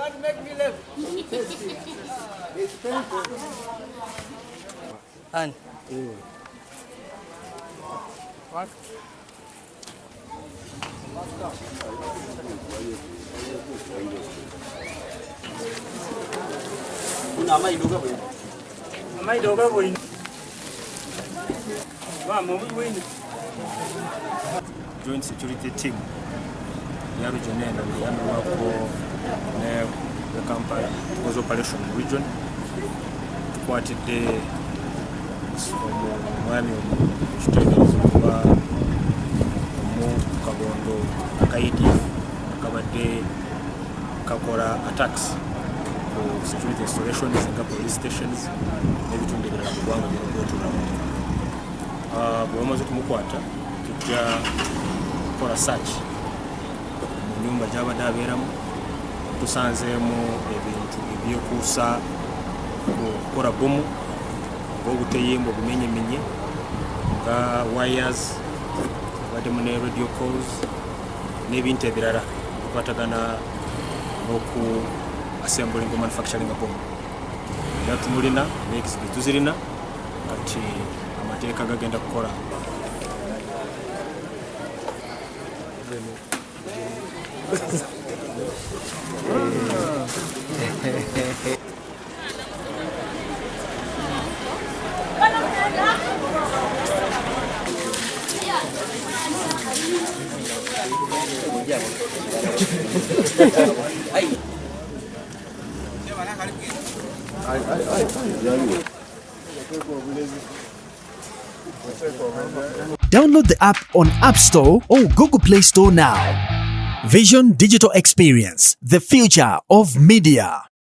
want to make me laugh. It's painful. And what? Joint security team ya region eno yamewako ne Kampala was operation region tukwatidde omwami omukiteebereza okuba omu kabondo akaidi akabadde kakola attacks ku security installations nga police stations n'ebitundu ebirala mu ggwanga by'okwetulamu. Bwe bamaze tumukwata tujja kukola search mu nyumba gy'abadde abeeramu, tusanzeemu ebintu ebyekuusa kukola bomu ng'obuteyemba obumenyemenye nga wires, baddemu ne radio calls n'ebintu ebirala bikwatagana n'oku assembling or manufacturing bomu. Era tumulina n'exhibit tuzirina kati amateeka gagenda kukola. Download the app on App Store or Google Play Store now. Vision Digital Experience, the future of media.